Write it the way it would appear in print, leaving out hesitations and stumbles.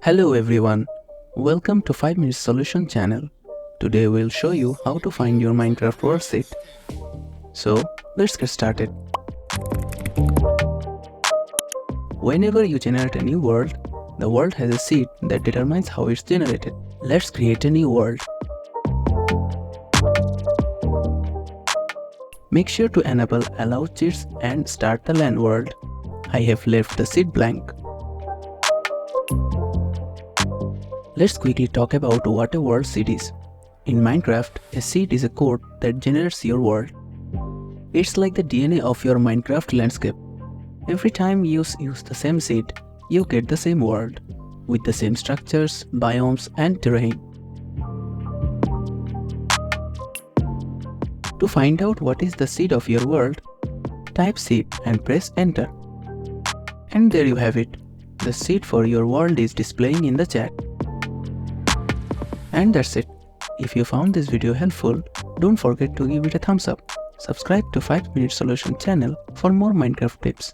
Hello everyone, welcome to 5 Minutes Solution channel. Today we'll show you how to find your Minecraft world seed. So let's get started. Whenever you generate a new world, the world has a seed that determines how it's generated. Let's create a new world. Make sure to enable allow cheats and start the land world. I have left the seed blank. Let's quickly talk about what a world seed is. In Minecraft, a seed is a code that generates your world. It's like the DNA of your Minecraft landscape. Every time you use the same seed, you get the same world, with the same structures, biomes, and terrain. To find out what is the seed of your world, type seed and press enter. And there you have it. The seed for your world is displaying in the chat. And that's it. If you found this video helpful, don't forget to give it a thumbs up. Subscribe to 5 Minute Solution channel for more Minecraft tips.